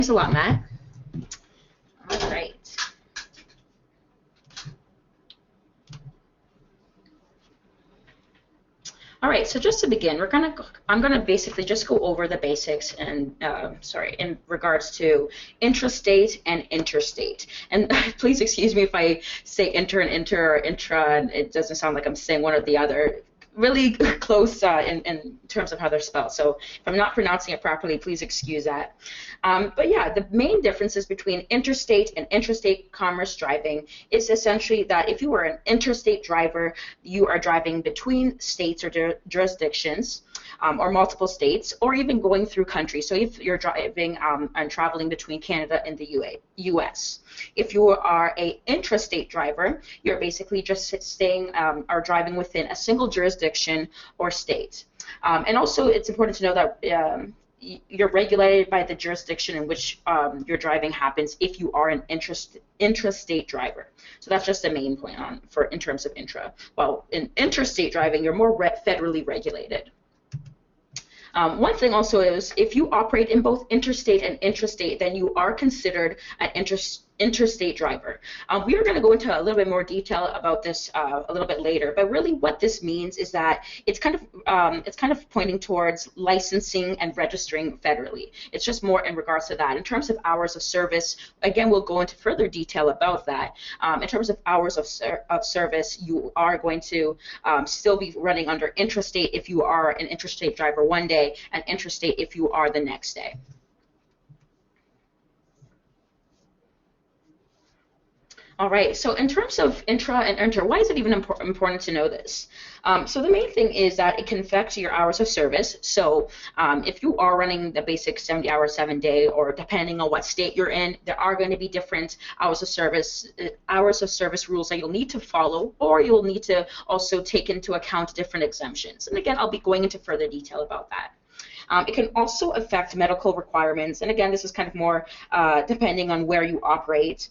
Thanks a lot, Matt. All right. All right, so just to begin, I'm gonna basically just go over the basics and in regards to intrastate and interstate. And please excuse me if I say inter and inter or intra, and it doesn't sound like I'm saying one or the other. Really close in terms of how they're spelled. So if I'm not pronouncing it properly, please excuse that. But yeah, the main differences between interstate and intrastate commerce driving is essentially that if you are an interstate driver, you are driving between states or jurisdictions or multiple states, or even going through countries. So if you're driving and traveling between Canada and the US. If you are an intrastate driver, you're basically just staying or driving within a single jurisdiction or state. And also, it's important to know that you're regulated by the jurisdiction in which your driving happens if you are an intrastate driver. So that's just the main point in terms of intra. While in interstate driving, you're more federally regulated. One thing also is if you operate in both interstate and intrastate, then you are considered an interstate driver. We are going to go into a little bit more detail about this a little bit later, but really what this means is that it's kind of pointing towards licensing and registering federally. It's just more in regards to that. In terms of hours of service, again, we'll go into further detail about that. In terms of hours of service, you are going to still be running under intrastate if you are an interstate driver one day, and interstate if you are the next day. All right, so in terms of intra and inter, why is it even important to know this? So the main thing is that it can affect your hours of service. So if you are running the basic 70-hour, 7-day, or depending on what state you're in, there are going to be different hours of service rules that you'll need to follow, or you'll need to also take into account different exemptions. And again, I'll be going into further detail about that. It can also affect medical requirements, and again, this is kind of more depending on where you operate.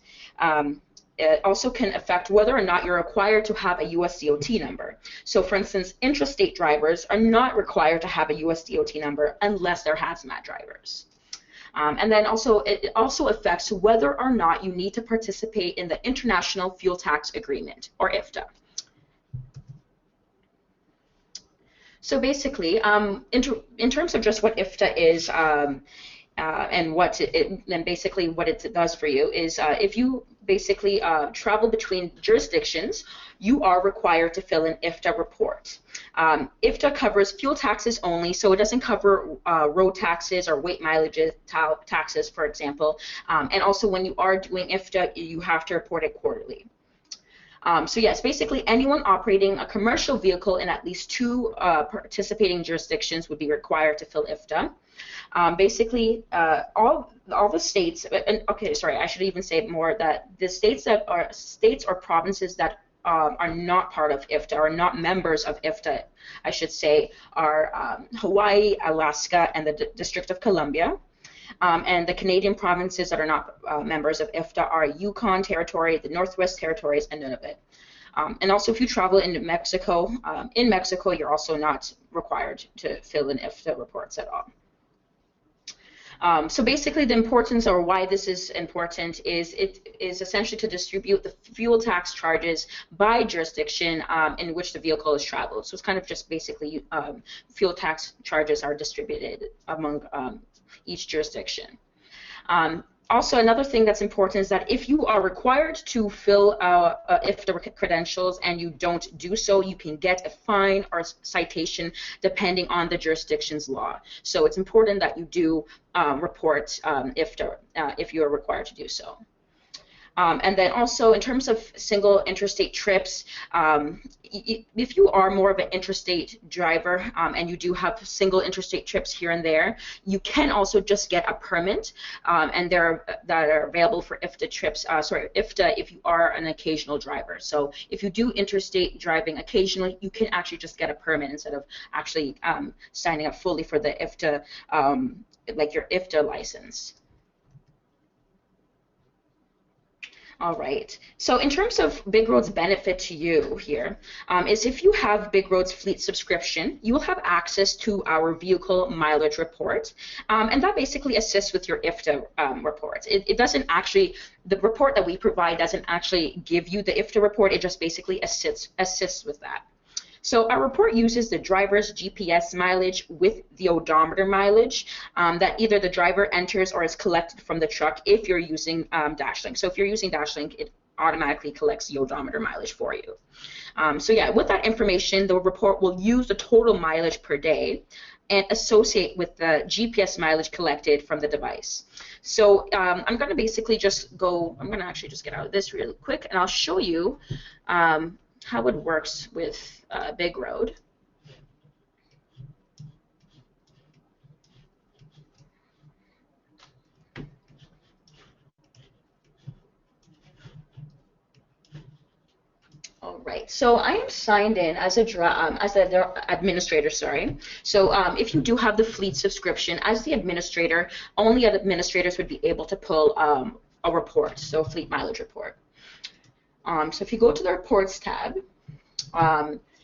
It also can affect whether or not you're required to have a US DOT number. So for instance, intrastate drivers are not required to have a US DOT number unless they're hazmat drivers. And then also, it also affects whether or not you need to participate in the International Fuel Tax Agreement, or Ifta. So basically, in terms of just what Ifta is, and basically what it does for you is if you basically travel between jurisdictions, you are required to fill an Ifta report. Ifta covers fuel taxes only, so it doesn't cover road taxes or weight mileage taxes, for example. And also when you are doing Ifta, you have to report it quarterly. So yes, basically anyone operating a commercial vehicle in at least 2 participating jurisdictions would be required to fill Ifta. Basically, all the states, and okay, sorry, I should even say more that the states or provinces that are not part of Ifta, or not members of Ifta, I should say, are Hawaii, Alaska, and the District of Columbia. And the Canadian provinces that are not members of Ifta are Yukon Territory, the Northwest Territories, and Nunavut. And also, if you travel into Mexico, you're also not required to fill in Ifta reports at all. So basically, the importance, or why this is important, is it is essentially to distribute the fuel tax charges by jurisdiction in which the vehicle is traveled. So it's kind of just basically fuel tax charges are distributed among each jurisdiction. Also, another thing that's important is that if you are required to fill IFTA credentials and you don't do so, you can get a fine or a citation depending on the jurisdiction's law. So it's important that you do report IFTA if you are required to do so. And then also in terms of single interstate trips, if you are more of an interstate driver and you do have single interstate trips here and there, you can also just get a permit, and that are available for IFTA trips. IFTA if you are an occasional driver. So if you do interstate driving occasionally, you can actually just get a permit instead of actually signing up fully for the IFTA, like your IFTA license. All right. So in terms of BigRoad's benefit to you here, is if you have BigRoad's fleet subscription, you will have access to our vehicle mileage report, and that basically assists with your Ifta reports. It doesn't actually, the report that we provide doesn't actually give you the Ifta report. It just basically assists with that. So our report uses the driver's GPS mileage with the odometer mileage that either the driver enters or is collected from the truck if you're using DashLink. So if you're using DashLink, it automatically collects the odometer mileage for you. So yeah, with that information, the report will use the total mileage per day and associate with the GPS mileage collected from the device. So I'm going to basically just go, I'm going to actually just get out of this really quick, and I'll show you how it works with BigRoad. All right, so I am signed in as an administrator, sorry. So if you do have the fleet subscription, as the administrator, only administrators would be able to pull a report, so a fleet mileage report. So if you go to the reports tab,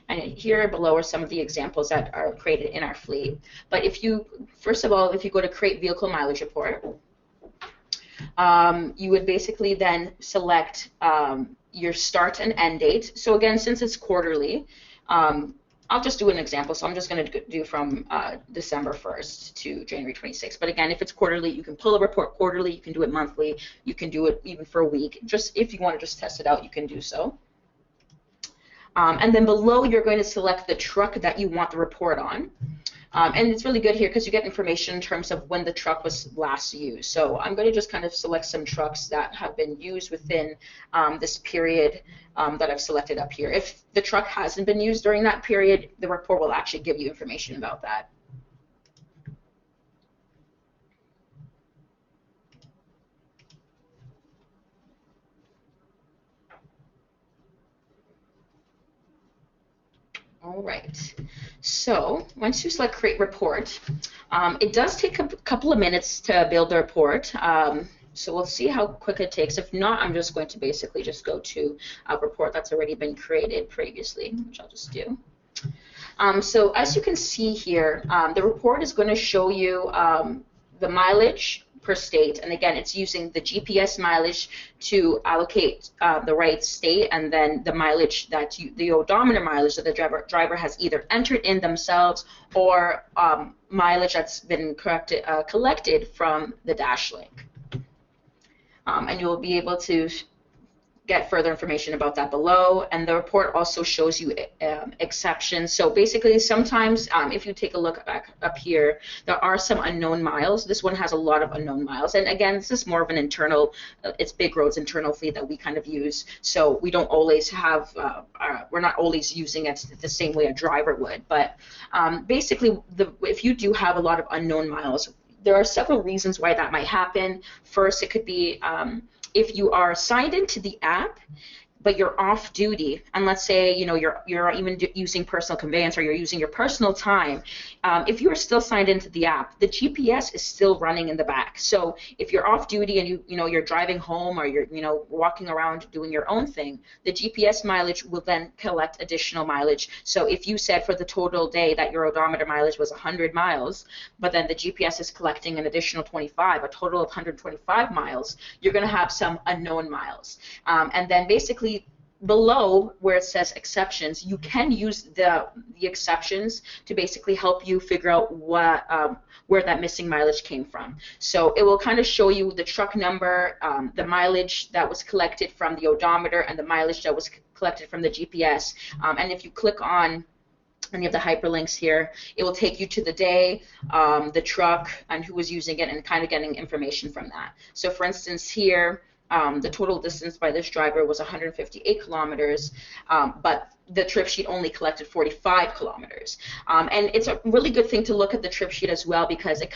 and here below are some of the examples that are created in our fleet. But if you, first of all, if you go to create vehicle mileage report, you would basically then select your start and end date. So again, since it's quarterly, I'll just do an example. So I'm just going to do from December 1st to January 26th. But again, if it's quarterly, you can pull a report quarterly. You can do it monthly. You can do it even for a week. Just if you want to just test it out, you can do so. And then below, you're going to select the truck that you want the report on. And it's really good here because you get information in terms of when the truck was last used. So I'm going to just kind of select some trucks that have been used within this period that I've selected up here. If the truck hasn't been used during that period, the report will actually give you information about that. All right, so once you select Create Report, it does take a couple of minutes to build the report. So we'll see how quick it takes. If not, I'm just going to basically just go to a report that's already been created previously, which I'll just do. So as you can see here, the report is going to show you the mileage per state, and again, it's using the GPS mileage to allocate the right state, and then the mileage that the odometer mileage that the driver has either entered in themselves or mileage that's been collected from the DashLink. And you'll be able to get further information about that below, and the report also shows you exceptions. So basically, sometimes if you take a look back up here, there are some unknown miles. This one has a lot of unknown miles, and again, this is more of an internal, it's BigRoad's internal fleet that we kind of use, so we don't always have, we're not always using it the same way a driver would, but basically, if you do have a lot of unknown miles, there are several reasons why that might happen. First, it could be if you are signed into the app, but you're off duty, and let's say you're even using personal conveyance or you're using your personal time, if you are still signed into the app, the GPS is still running in the back. So if you're off duty and you're driving home or you're walking around doing your own thing, the GPS mileage will then collect additional mileage. So if you said for the total day that your odometer mileage was 100 miles, but then the GPS is collecting an additional 25, a total of 125 miles, you're going to have some unknown miles. And then basically below where it says exceptions, you can use the exceptions to basically help you figure out what where that missing mileage came from. So it will kind of show you the truck number, the mileage that was collected from the odometer, and the mileage that was collected from the GPS. And if you click on any of the hyperlinks here, it will take you to the day, the truck, and who was using it, and kind of getting information from that. So for instance here, the total distance by this driver was 158 kilometers, but the trip sheet only collected 45 kilometers. And it's a really good thing to look at the trip sheet as well, because it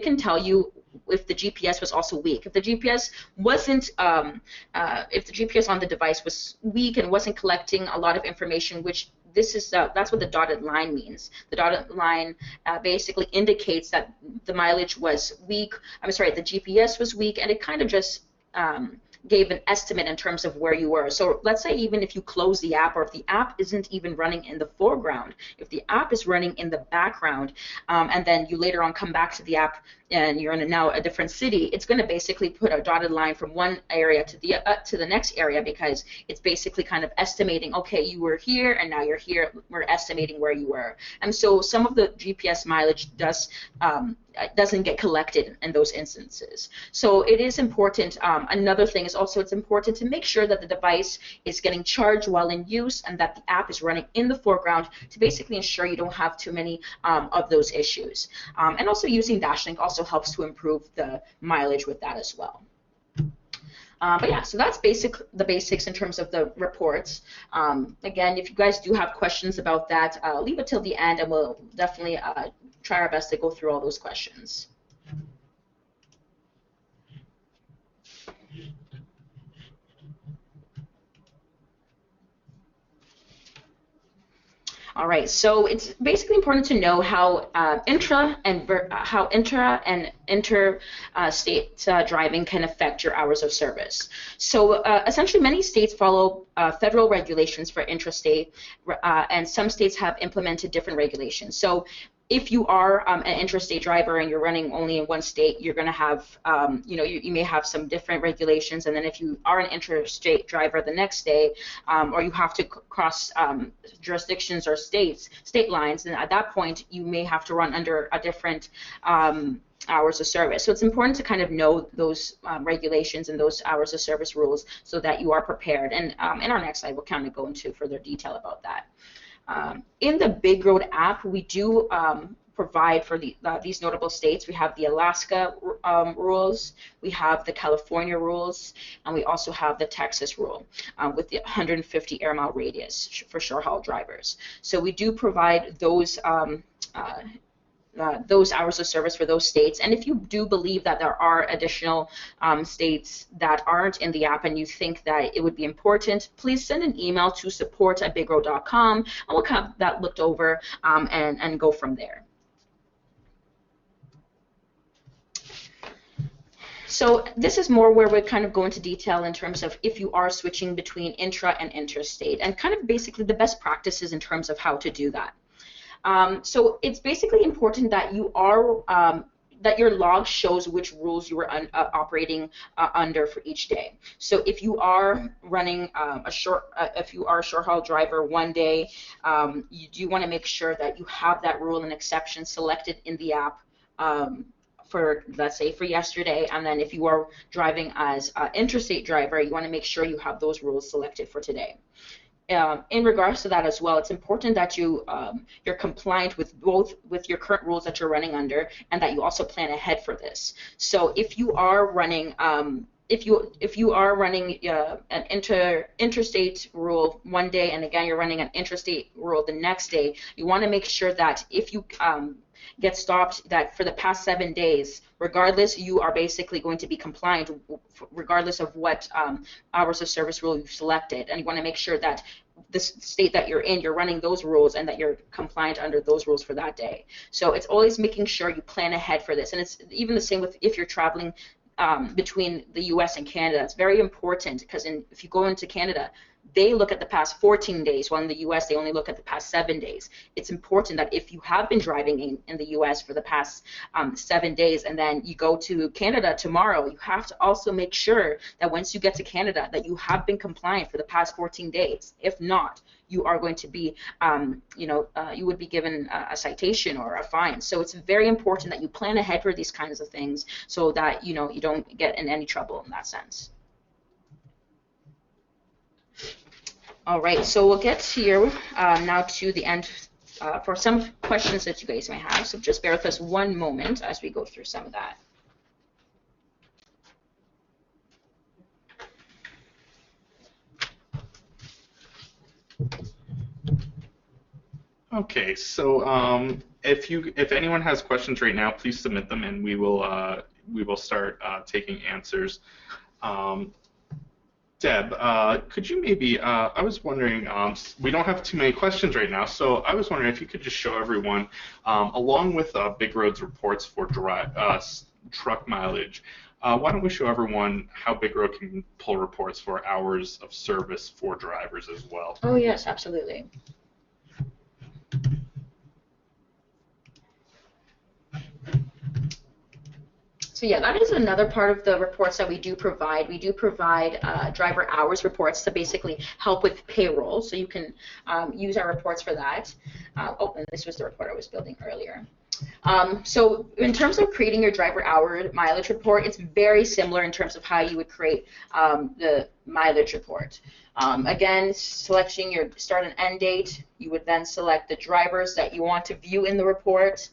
can tell you if the GPS was also weak. If the GPS wasn't, if the GPS on the device was weak and wasn't collecting a lot of information, which this is that's what the dotted line means. The dotted line basically indicates that the mileage was weak. I'm sorry, the GPS was weak, and it kind of just gave an estimate in terms of where you were. So let's say even if you close the app, or if the app isn't even running in the foreground, if the app is running in the background, and then you later on come back to the app and you're in now a different city, it's going to basically put a dotted line from one area to the next area, because it's basically kind of estimating, okay, you were here and now you're here. We're estimating where you were. And so some of the GPS mileage doesn't get collected in those instances. So it is important. Another thing is also it's important to make sure that the device is getting charged while in use and that the app is running in the foreground to basically ensure you don't have too many of those issues. And also using DashLink also helps to improve the mileage with that as well. But yeah, so that's the basics in terms of the reports. Again, if you guys do have questions about that, leave it till the end, and we'll definitely try our best to go through all those questions. All right, so it's basically important to know how intra and interstate driving can affect your hours of service. So essentially, many states follow federal regulations for intrastate, and some states have implemented different regulations. So if you are an interstate driver and you're running only in one state, you're going to have, you may have some different regulations. And then if you are an interstate driver the next day, or you have to cross jurisdictions or state lines, then at that point you may have to run under a different hours of service. So it's important to kind of know those regulations and those hours of service rules so that you are prepared. And in our next slide, we'll kind of go into further detail about that. In the BigRoad app, we do provide for these notable states. We have the Alaska rules, we have the California rules, and we also have the Texas rule with the 150 air mile radius for short haul drivers. So we do provide those hours of service for those states. And if you do believe that there are additional states that aren't in the app and you think that it would be important, please send an email to support@bigroad.com, and we'll have that looked over and go from there. So this is more where we kind of go into detail in terms of if you are switching between intra and interstate, and kind of basically the best practices in terms of how to do that. So it's basically important that you are that your log shows which rules you are operating under for each day. So if you are running if you are a short haul driver one day, you do want to make sure that you have that rule and exception selected in the app for, let's say, for yesterday. And then if you are driving as an interstate driver, you want to make sure you have those rules selected for today. In regards to that as well, it's important that you're compliant with your current rules that you're running under, and that you also plan ahead for this. So if you are running if you are running an interstate rule one day, and again you're running an intrastate rule the next day, you want to make sure that if you get stopped, that for the past 7 days, regardless, you are basically going to be compliant regardless of what hours of service rule you've selected. And you want to make sure that the state that you're in, you're running those rules and that you're compliant under those rules for that day. So it's always making sure you plan ahead for this. And it's even the same with if you're traveling between the US and Canada. It's very important because if you go into Canada, they look at the past 14 days, while in the US they only look at the past 7 days. It's important that if you have been driving in the US for the past 7 days and then you go to Canada tomorrow, you have to also make sure that once you get to Canada that you have been compliant for the past 14 days. If not, you are going to be, you would be given a citation or a fine. So it's very important that you plan ahead for these kinds of things so that you don't get in any trouble in that sense. All right, so we'll get here now to the end for some questions that you guys may have. So just bear with us one moment as we go through some of that. Okay, so if anyone has questions right now, please submit them, and we will start taking answers. Deb, could you maybe, I was wondering, we don't have too many questions right now, so I was wondering if you could just show everyone, along with BigRoad's reports for truck mileage, Why don't we show everyone how BigRoad can pull reports for hours of service for drivers as well? Oh, yes, absolutely. So yeah, that is another part of the reports that we do provide. We do provide driver hours reports to basically help with payroll. So you can use our reports for that. Oh, and this was the report I was building earlier. So in terms of creating your driver hour mileage report, it's very similar in terms of how you would create the mileage report. Again, selecting your start and end date, you would then select the drivers that you want to view in the report,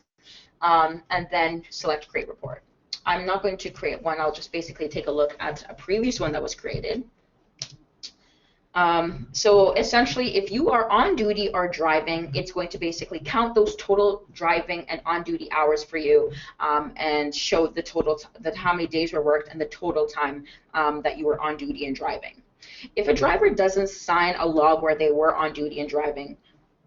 and then select create report. I'm not going to create one. I'll just basically take a look at a previous one that was created. So essentially, if you are on duty or driving, it's going to basically count those total driving and on-duty hours for you, and show the total, how many days were worked and the total time that you were on duty and driving. If a driver doesn't sign a log where they were on duty and driving,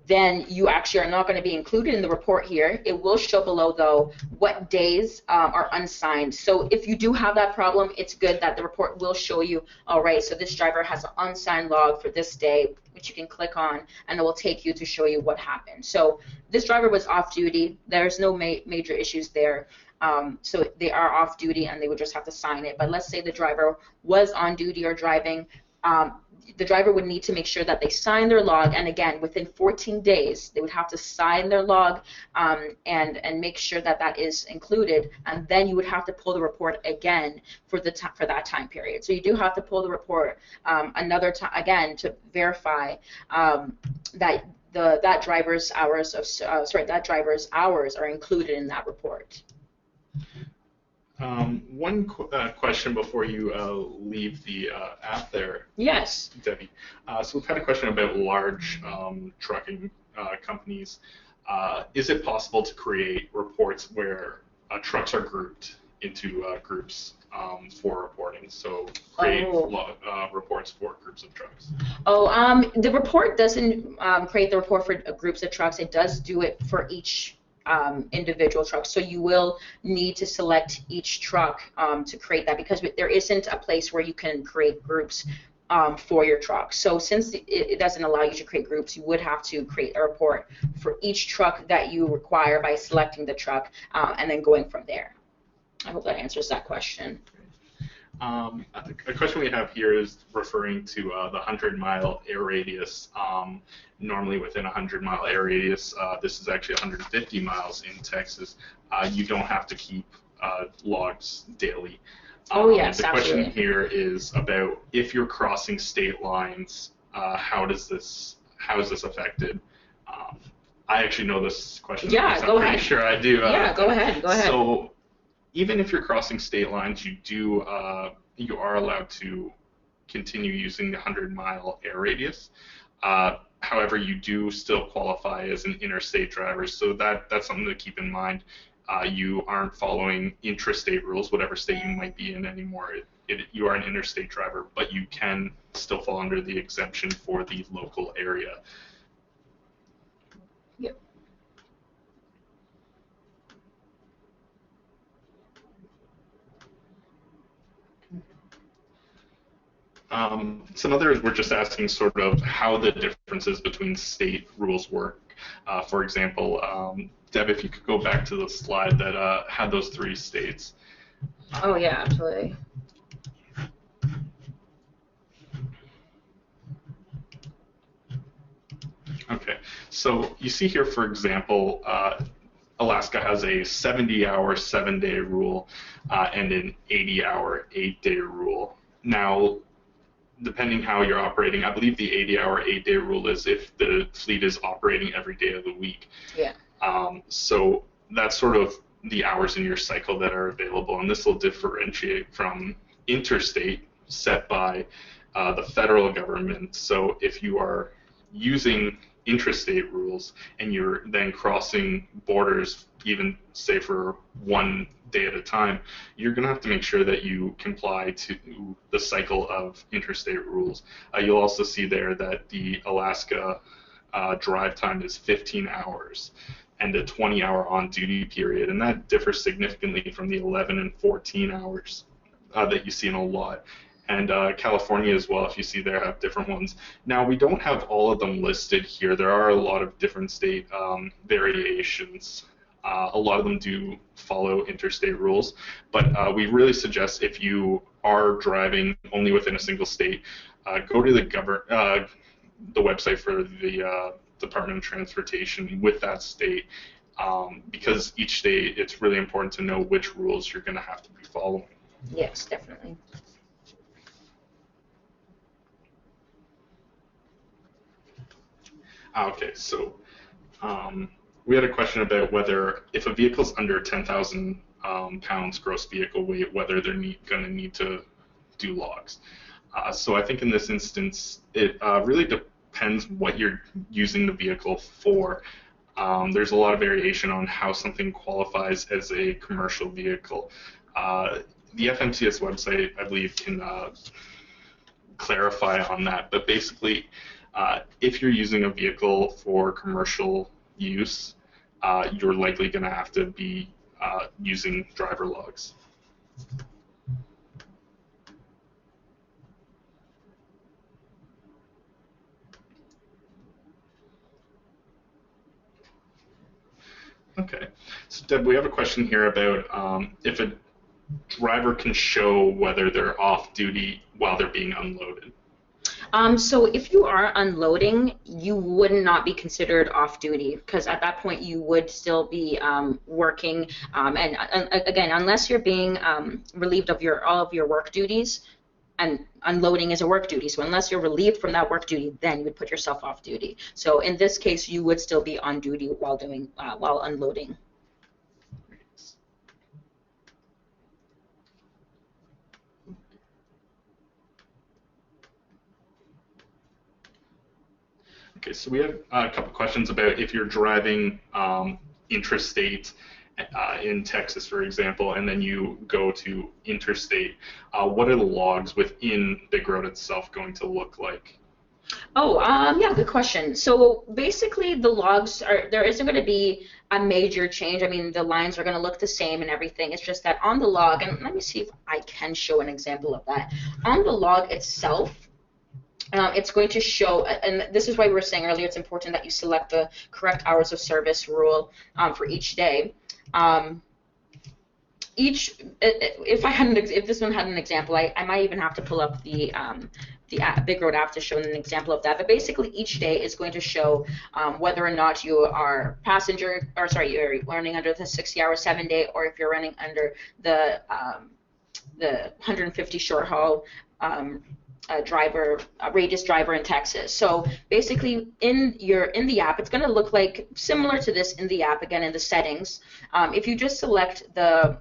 then you actually are not going to be included in the report here. It will show below, though, what days are unsigned. So if you do have that problem, it's good that the report will show you, all right, so this driver has an unsigned log for this day, which you can click on, and it will take you to show you what happened. So this driver was off duty. There's no major issues there. So they are off duty, and they would just have to sign it. But let's say the driver was on duty or driving. The driver would need to make sure that they sign their log, and again, within 14 days, they would have to sign their log and make sure that that is included, and then you would have to pull the report again for that time period. So you do have to pull the report another time again to verify that that driver's hours are included in that report. One question before you leave the app there. Yes. Debbie. So we've had a question about large trucking companies. Is it possible to create reports where trucks are grouped into groups for reporting? So create reports for groups of trucks. Oh, the report doesn't create the report for groups of trucks. It does do it for each individual truck. So you will need to select each truck to create that, because there isn't a place where you can create groups for your truck. So since it doesn't allow you to create groups, you would have to create a report for each truck that you require by selecting the truck and then going from there. I hope that answers that question. A question we have here is referring to the 100-mile air radius. Normally within a 100-mile air radius, this is actually 150 miles in Texas. You don't have to keep logs daily. Oh, yes, the absolutely. question here is about if you're crossing state lines, how is this affected? I actually know this question. Yeah, go ahead. I'm pretty sure I do. Yeah, go ahead. So even if you're crossing state lines, you are allowed to continue using the 100-mile air radius. However, you do still qualify as an interstate driver, so that's something to keep in mind. You aren't following intrastate rules, whatever state you might be in anymore. You are an interstate driver, but you can still fall under the exemption for the local area. Yep. Some others were just asking sort of how the differences between state rules work. For example, Deb, if you could go back to the slide that had those 3 states. Oh, yeah, absolutely. Okay, so you see here, for example, Alaska has a 70-hour 7-day rule and an 80-hour 8-day rule. Now, depending how you're operating, I believe the 80-hour 8-day rule is if the fleet is operating every day of the week. Yeah. So that's sort of the hours in your cycle that are available, and this will differentiate from interstate set by the federal government. So if you are using intrastate rules and you're then crossing borders, even say for 1 day at a time, you're going to have to make sure that you comply to the cycle of interstate rules. You'll also see there that the Alaska drive time is 15 hours and a 20-hour on-duty period, and that differs significantly from the 11 and 14 hours that you see in a lot. And California as well, if you see there, have different ones. Now, we don't have all of them listed here. There are a lot of different state variations. A lot of them do follow interstate rules, but we really suggest if you are driving only within a single state, go to the website for the Department of Transportation with that state, because each state, it's really important to know which rules you're going to have to be following. Yes, definitely. Okay, so we had a question about whether, if a vehicle is under 10,000 pounds gross vehicle weight, whether they're going to need to do logs. So I think in this instance, it really depends what you're using the vehicle for. There's a lot of variation on how something qualifies as a commercial vehicle. The FMCS website, I believe, can clarify on that, but basically, if you're using a vehicle for commercial use, you're likely going to have to be using driver logs. Okay, so Deb, we have a question here about if a driver can show whether they're off duty while they're being unloaded. So if you are unloading, you would not be considered off duty, because at that point you would still be working. And again, unless you're being relieved of all of your work duties, and unloading is a work duty. So unless you're relieved from that work duty, then you would put yourself off duty. So in this case, you would still be on duty while while unloading. Okay, so we have a couple questions about if you're driving intrastate in Texas, for example, and then you go to interstate. What are the logs within BigRoad itself going to look like? Oh, yeah, good question. So basically, the logs there isn't going to be a major change. I mean, the lines are going to look the same and everything. It's just that on the log, and let me see if I can show an example of that. On the log itself, it's going to show, and this is why we were saying earlier, it's important that you select the correct hours of service rule for each day. If this one had an example, I might even have to pull up the BigRoad app to show an example of that. But basically, each day is going to show whether or not you are you're running under the 60-hour 7-day, or if you're running under the 150 short haul radius driver in Texas. So basically, in the app, it's going to look like similar to this in the app. Again, in the settings, if you just select the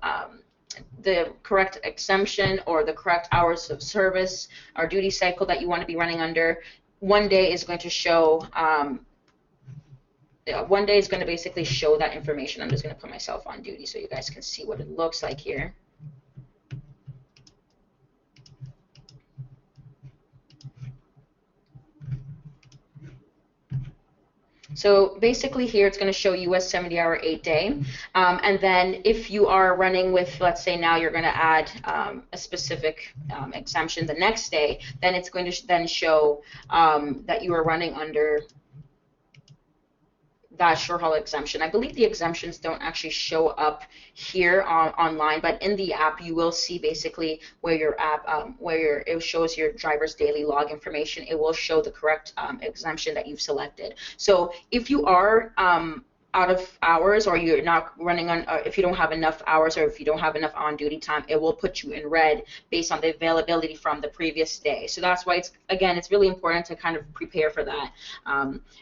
correct exemption or the correct hours of service or duty cycle that you want to be running under, one day is going to show. One day is going to basically show that information. I'm just going to put myself on duty so you guys can see what it looks like here. So basically here it's going to show US 70-hour 8-day, and then if you are running with, let's say now you're going to add a specific exemption the next day, then it's going to then show that you are running under that short haul exemption. I believe the exemptions don't actually show up here online, but in the app you will see basically where your app, it shows your driver's daily log information. It will show the correct exemption that you've selected. So if you are out of hours, or you're not running on, if you don't have enough hours, or if you don't have enough on-duty time, it will put you in red based on the availability from the previous day. So that's why it's really important to kind of prepare for that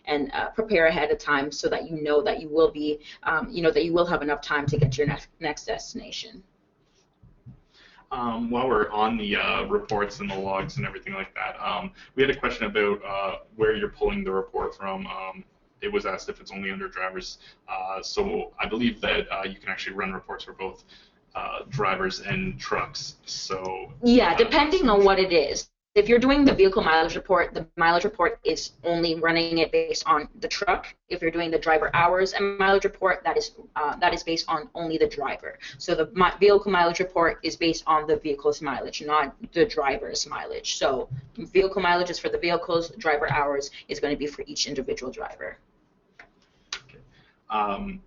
and prepare ahead of time so that you know that you will be, that you will have enough time to get to your next destination. While we're on the reports and the logs and everything like that, we had a question about where you're pulling the report from. It was asked if it's only under drivers. So I believe that you can actually run reports for both drivers and trucks. So yeah, depending on what it is. if you're doing the vehicle mileage report, the mileage report is only running it based on the truck. If you're doing the driver hours and mileage report, that is based on only the driver. So the vehicle mileage report is based on the vehicle's mileage, not the driver's mileage. So vehicle mileage is for the vehicles, driver hours is going to be for each individual driver. Okay.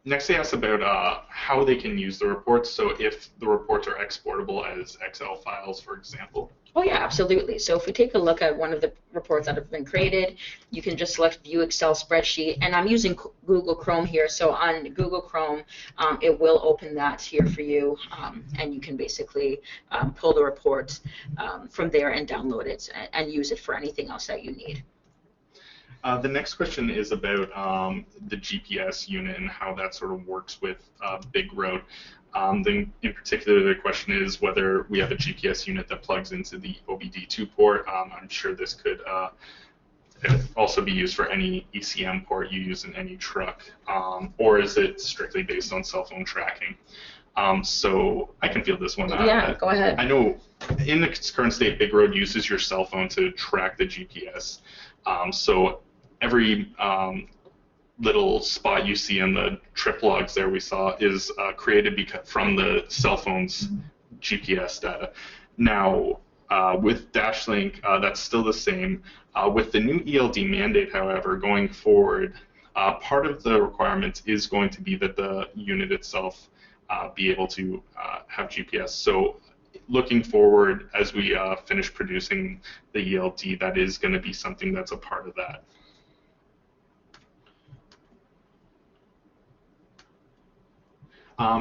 Next, they asked about how they can use the reports. So if the reports are exportable as Excel files, for example. Oh yeah, absolutely. So if we take a look at one of the reports that have been created, you can just select View Excel Spreadsheet, and I'm using Google Chrome here. So on Google Chrome, it will open that here for you, and you can basically pull the report from there and download it and use it for anything else that you need. The next question is about the GPS unit and how that sort of works with BigRoad. Then in particular, the question is whether we have a GPS unit that plugs into the OBD2 port. I'm sure this could also be used for any ECM port you use in any truck, or is it strictly based on cell phone tracking? So I can field this one. Yeah, go ahead. I know in its current state, BigRoad uses your cell phone to track the GPS. So every little spot you see in the trip logs there we saw is created from the cell phone's GPS data. Now, with DashLink, that's still the same. With the new ELD mandate, however, going forward, part of the requirement is going to be that the unit itself be able to have GPS. So looking forward, as we finish producing the ELD, that is going to be something that's a part of that.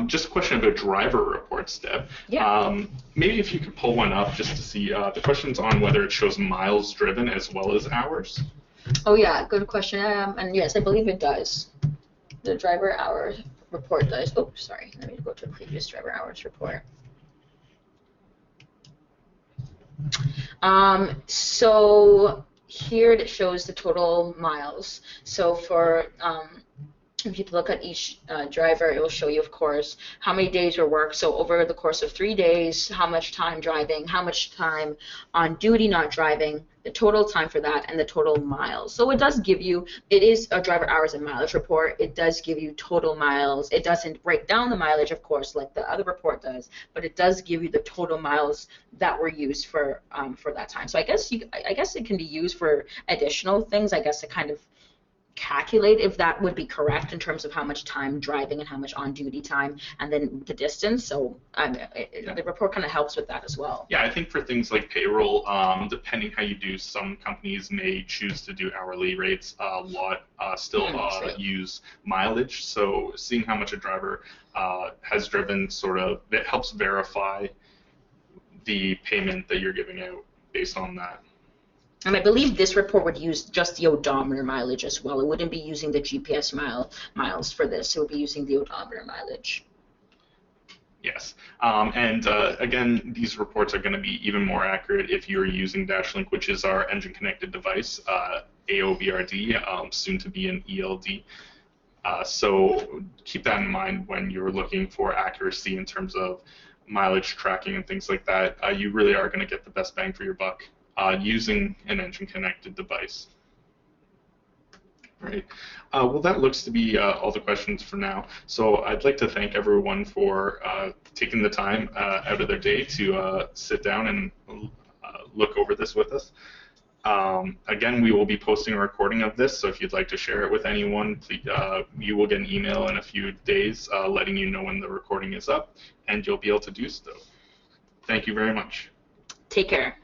Just a question about driver reports, Deb. Yeah. Maybe if you could pull one up just to see the questions on whether it shows miles driven as well as hours. Oh yeah, good question. And yes, I believe it does. The driver hour report does. Oh, sorry. Let me go to the previous driver hours report. So here it shows the total miles. So for if you look at each driver, it will show you, of course, how many days were worked. So over the course of 3 days, how much time driving, how much time on duty not driving, the total time for that, and the total miles. So it does give you, it is a driver hours and mileage report. It does give you total miles. It doesn't break down the mileage, of course, like the other report does, but it does give you the total miles that were used for that time. So I guess it can be used for additional things, I guess, to kind of calculate if that would be correct in terms of how much time driving and how much on-duty time, and then the distance. So the report kind of helps with that as well. Yeah, I think for things like payroll, depending how you do, some companies may choose to do hourly rates. A lot still use mileage. So seeing how much a driver has driven it helps verify the payment that you're giving out based on that. And I believe this report would use just the odometer mileage as well. It wouldn't be using the GPS miles for this. It would be using the odometer mileage. Yes. Again, these reports are going to be even more accurate if you're using DashLink, which is our engine-connected device, AOVRD, soon to be an ELD. So keep that in mind when you're looking for accuracy in terms of mileage tracking and things like that. You really are going to get the best bang for your buck using an engine-connected device. Right. Well, that looks to be all the questions for now. So I'd like to thank everyone for taking the time out of their day to sit down and look over this with us. Again, we will be posting a recording of this, so if you'd like to share it with anyone, please, you will get an email in a few days letting you know when the recording is up, and you'll be able to do so. Thank you very much. Take care.